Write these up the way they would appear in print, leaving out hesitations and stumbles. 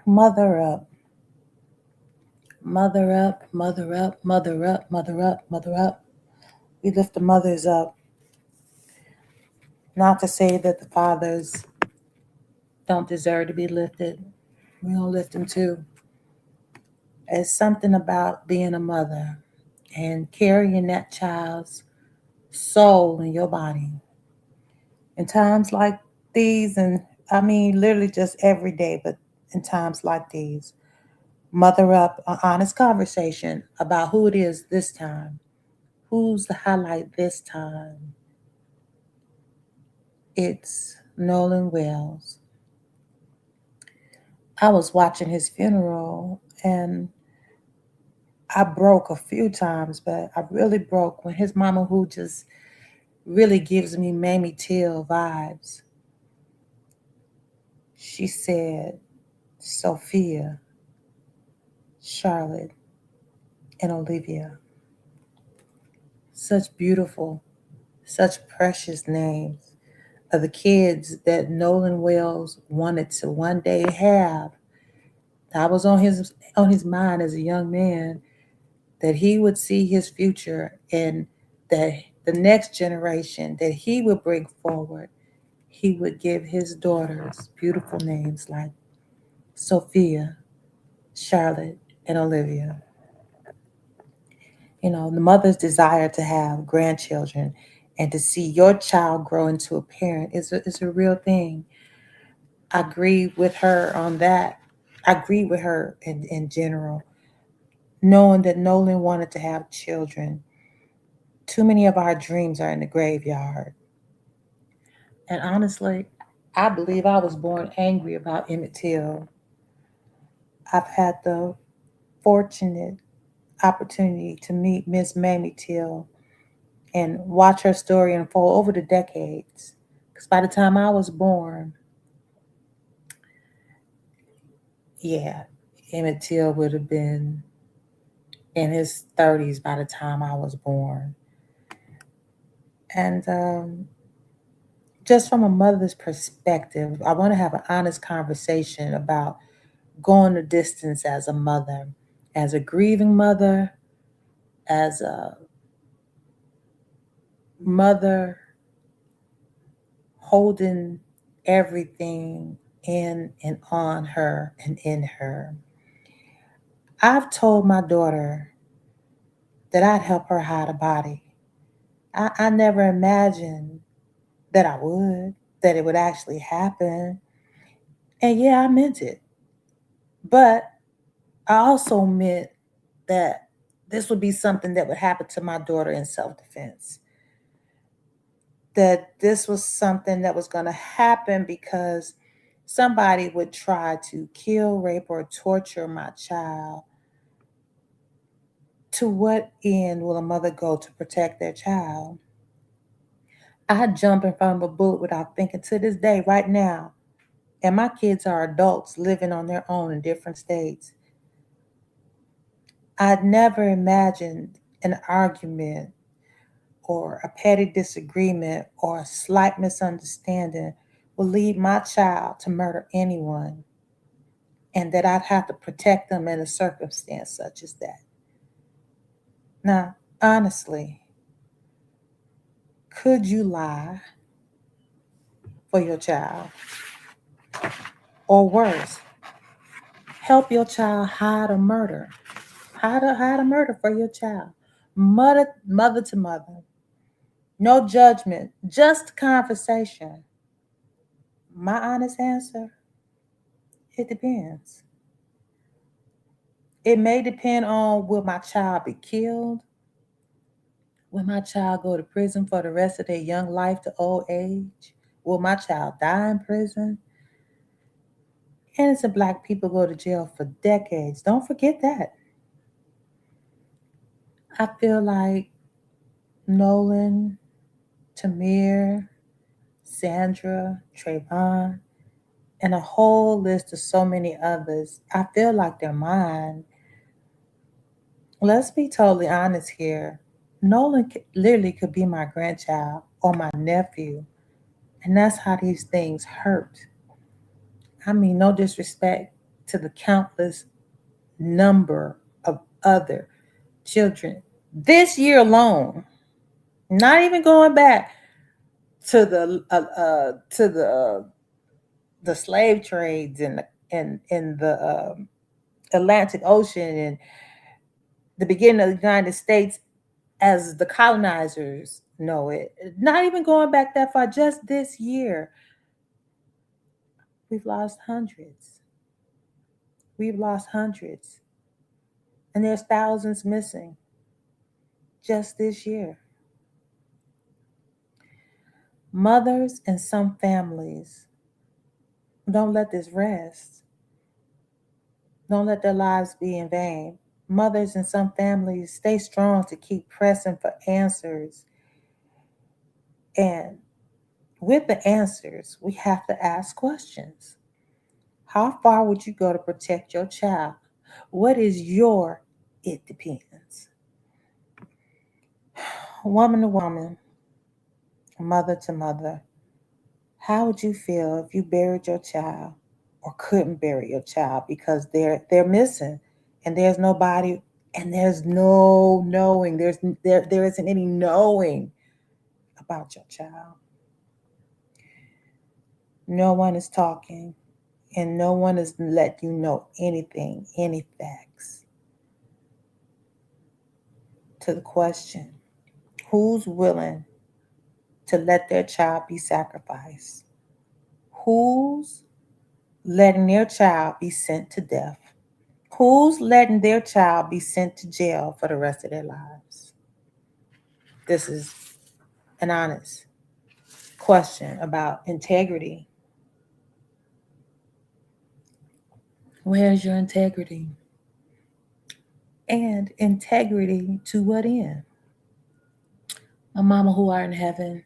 Mother up, mother up, mother up, mother up, mother up, mother up. We lift the mothers up. Not to say that the fathers don't deserve to be lifted. We don't lift them too. It's something about being a mother and carrying that child's soul in your body. In times like these, and I mean literally just every day, but in times like these, mother up an honest conversation about who it is this time. Who's the highlight this time? It's Nolan Wells. I was watching his funeral and I broke a few times, but I really broke when his mama, who just really gives me Mamie Till vibes, she said, Sophia, Charlotte, and Olivia. Such beautiful, such precious names of the kids that Nolan Wells wanted to one day have. That was on his mind as a young man, that he would see his future and that the next generation that he would bring forward, he would give his daughters beautiful names like Sophia, Charlotte, and Olivia. You know, the mother's desire to have grandchildren and to see your child grow into a parent is a real thing. I agree with her on that. I agree with her in general. Knowing that Nolan wanted to have children, too many of our dreams are in the graveyard. And honestly, I believe I was born angry about Emmett Till. I've had the fortunate opportunity to meet Miss Mamie Till and watch her story unfold over the decades. Because by the time I was born, yeah, Emmett Till would have been in his 30s by the time I was born. And just from a mother's perspective, I want to have an honest conversation about going the distance as a mother, as a grieving mother, as a mother holding everything in and on her and in her. I've told my daughter that I'd help her hide a body. I never imagined that I would, that it would actually happen. And yeah, I meant it. But I also meant that this would be something that would happen to my daughter in self defense. That this was something that was going to happen because somebody would try to kill, rape, or torture my child. To what end will a mother go to protect their child? I jump in front of a bullet without thinking to this day, right now. And my kids are adults living on their own in different states. I'd never imagined an argument or a petty disagreement or a slight misunderstanding will lead my child to murder anyone, and that I'd have to protect them in a circumstance such as that. Now, honestly, could you lie for your child? Or worse, help your child hide a murder? Hide a murder for your child. Mother to mother. No judgment, just conversation. My honest answer, it depends. It may depend on, will my child be killed? Will my child go to prison for the rest of their young life to old age? Will my child die in prison? Innocent black people go to jail for decades. Don't forget that. I feel like Nolan, Tamir, Sandra, Trayvon, and a whole list of so many others, I feel like they're mine. Let's be totally honest here. Nolan literally could be my grandchild or my nephew, and that's how these things hurt. I mean, no disrespect. to the countless number of other children this year alone, not even going back to the slave trades and in the Atlantic Ocean and the beginning of the United States as the colonizers know it. Not even going back that far, just this year, we've lost hundreds. We've lost hundreds. And there's thousands missing just this year. Mothers and some families don't let this rest. Don't let their lives be in vain. Mothers and some families stay strong to keep pressing for answers. And with the answers, we have to ask questions. How far would you go to protect your child? What is your it depends? Woman to woman, mother to mother, how would you feel if you buried your child or couldn't bury your child because they're missing and there's nobody and there's no knowing, there isn't any knowing about your child. No one is talking and no one is let you know anything, any facts. To the question, who's willing to let their child be sacrificed? Who's letting their child be sent to death? Who's letting their child be sent to jail for the rest of their lives? This is an honest question about integrity. Where's your integrity? And integrity to what end? My mama, who art in heaven,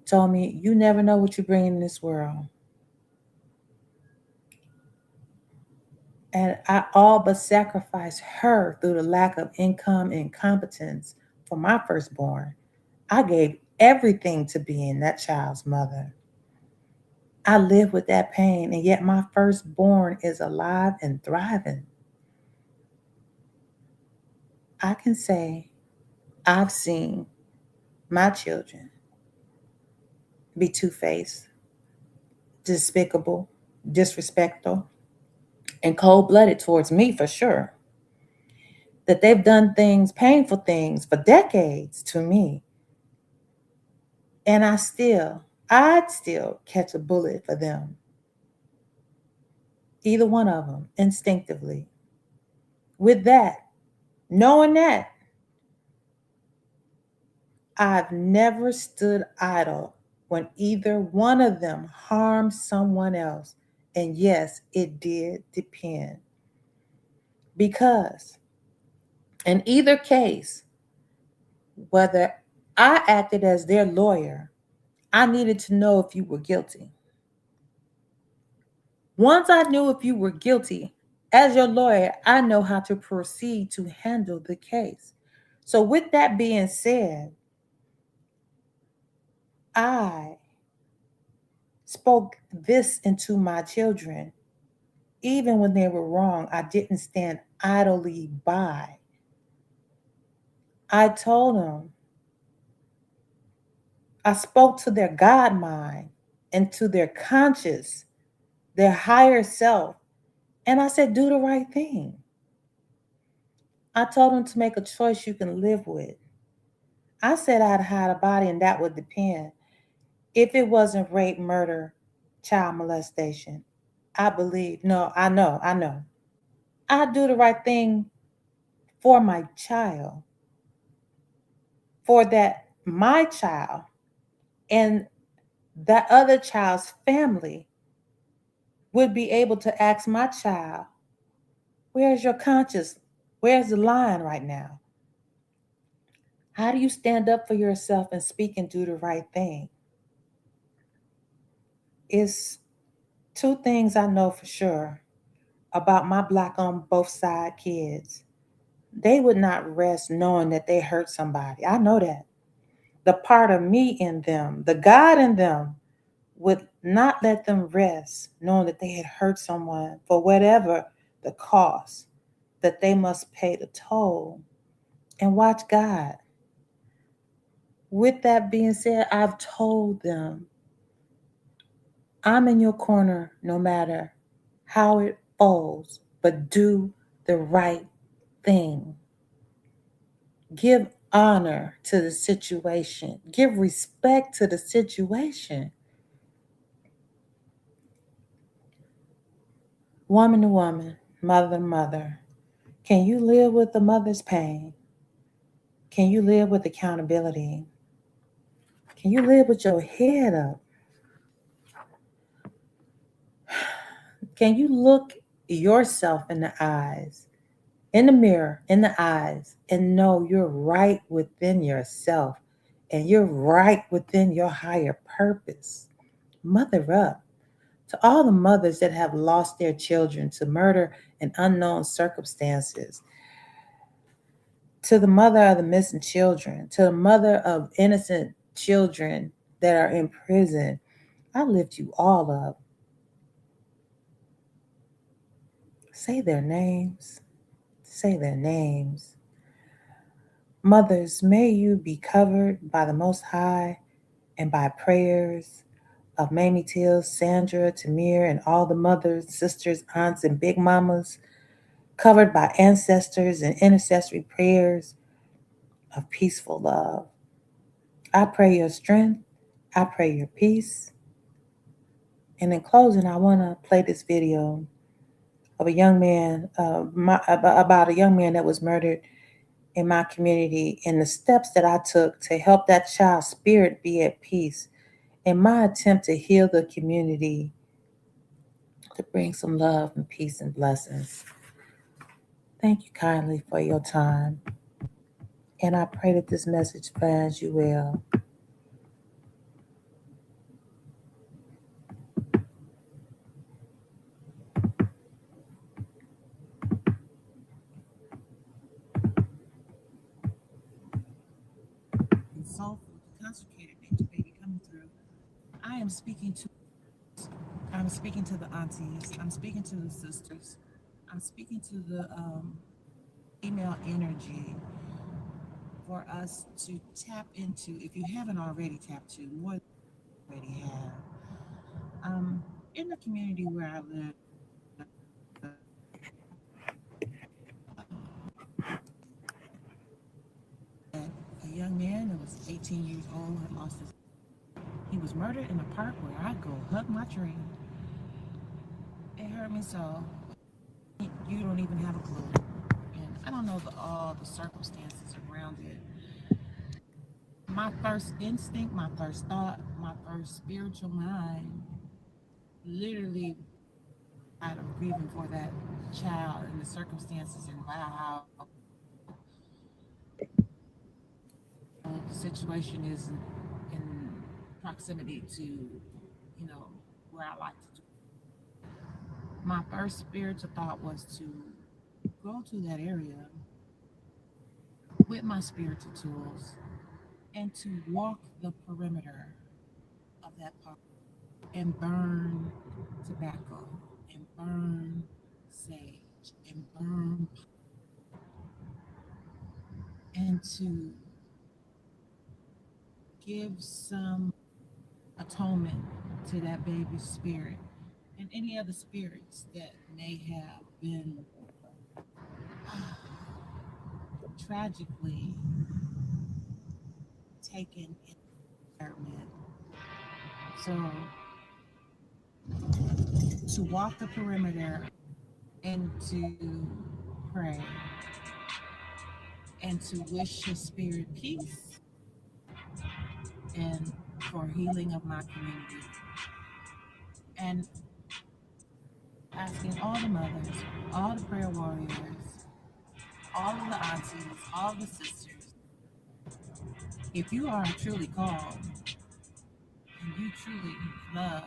told me, you never know what you bring in this world. And I all but sacrificed her through the lack of income and competence for my firstborn. I gave everything to being that child's mother. I live with that pain, and yet my firstborn is alive and thriving. I can say I've seen my children be two-faced, despicable, disrespectful, and cold-blooded towards me for sure. That they've done things, painful things for decades to me. And I'd still catch a bullet for them. Either one of them, instinctively. With that, knowing that, I've never stood idle when either one of them harmed someone else. And yes, it did depend. Because in either case, whether I acted as their lawyer, I needed to know if you were guilty. Once I knew if you were guilty, as your lawyer, I know how to proceed to handle the case. So, with that being said, I spoke this into my children. Even when they were wrong, I didn't stand idly by. I told them, I spoke to their God mind and to their conscious, their higher self. And I said, do the right thing. I told them to make a choice you can live with. I said I'd hide a body and that would depend. If it wasn't rape, murder, child molestation, I believe, no, I know. I'd do the right thing for my child, for that my child and that other child's family would be able to ask my child, where's your conscience? Where's the line right now? How do you stand up for yourself and speak and do the right thing? It's two things I know for sure about my Black on both side kids. They would not rest knowing that they hurt somebody. I know that. The part of me in them, the God in them, would not let them rest, knowing that they had hurt someone for whatever the cost, that they must pay the toll and watch God. With that being said, I've told them, I'm in your corner no matter how it falls, but do the right thing. Give honor to the situation, give respect to the situation. Woman to woman, mother to mother. Can you live with the mother's pain? Can you live with accountability? Can you live with your head up? Can you look yourself in the eyes, in the mirror, in the eyes, and know you're right within yourself and you're right within your higher purpose? Mother up. To all the mothers that have lost their children to murder in unknown circumstances, to the mother of the missing children, to the mother of innocent children that are in prison, I lift you all up. Say their names. Say their names. Mothers, may you be covered by the Most High and by prayers of Mamie Till, Sandra, Tamir, and all the mothers, sisters, aunts, and big mamas, covered by ancestors and intercessory prayers of peaceful love. I pray your strength. I pray your peace. And in closing, I want to play this video of a young man, about a young man that was murdered in my community, and the steps that I took to help that child's spirit be at peace in my attempt to heal the community, to bring some love and peace and blessings. Thank you kindly for your time. And I pray that this message finds you well. And soulful, concentrated nature, baby, coming through. I am speaking to I'm speaking to the aunties. I'm speaking to the sisters. I'm speaking to the female energy for us to tap into. If you haven't already tapped to, more than you already have. In the community where I live, a young man that was 18 years old had lost his. He was murdered in a park where I go hug my tree. It hurt me so. You don't even have a clue. And I don't know all the circumstances around it. My first instinct, my first thought, my first spiritual mind, literally out of grieving for that child and the circumstances and how the situation is in proximity to, where I like to do. My first spiritual thought was to go to that area with my spiritual tools and to walk the perimeter of that park and burn tobacco and burn sage and burn and to give some atonement to that baby's spirit and any other spirits that may have been tragically taken in environment. So to walk the perimeter and to pray and to wish his spirit peace and for healing of my community. And asking all the mothers, all the prayer warriors, all of the aunties, all the sisters, if you are truly called and you truly love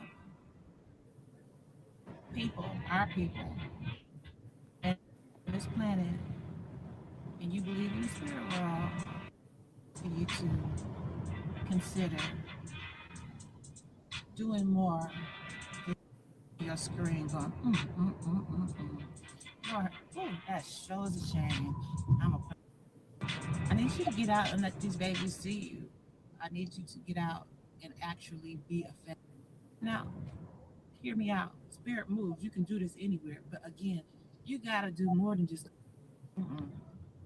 people, our people, and this planet, and you believe in the spirit world, for you to consider doing more than your screen going, Lord, ooh, that sure is a shame. I need you to get out and let these babies see you. I need you to get out and actually be effective. Now, hear me out. Spirit moves. You can do this anywhere. But again, you got to do more than just, mm-mm.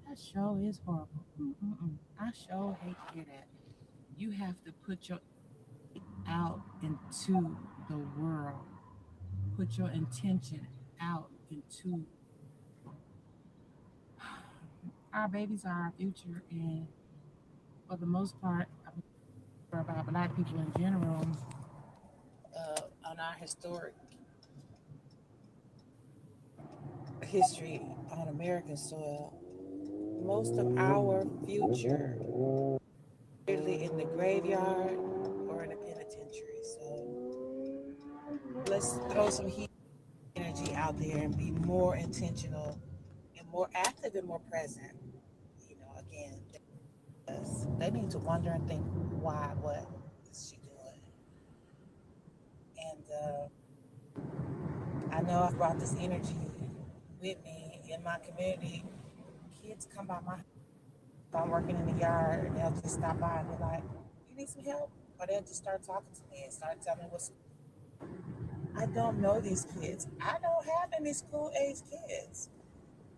That show is horrible. Mm-mm-mm. I sure hate to hear that. You have to put your out into the world. Put your intention out into our babies are our future, and for the most part, I'm sure about Black people in general, on our historic history on American soil, most of our future literally in the graveyard or in the penitentiary. So let's throw some heat energy out there and be more intentional and more active and more present. Again, they need to wonder and think, why, what is she doing? And I know I've brought this energy with me in my community. Kids come by my house. I'm working in the yard, and they'll just stop by and be like, "You need some help?" Or they'll just start talking to me and start telling me what's. I don't know these kids. I don't have any school age kids,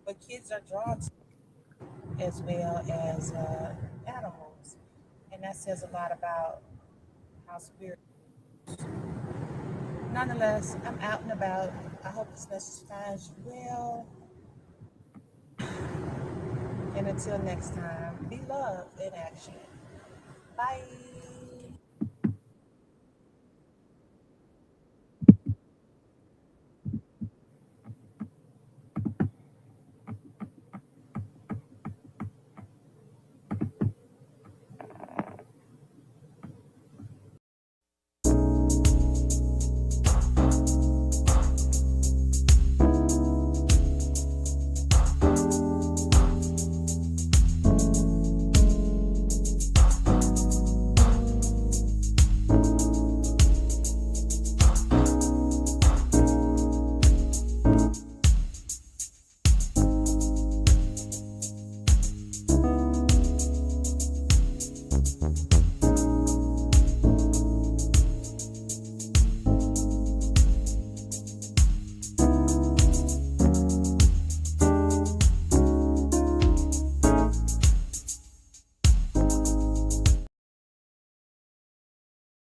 but kids are drawn to as well as animals, and that says a lot about how spirit. Nonetheless, I'm out and about. I hope this message finds you well. And until next time, be love in action. Bye.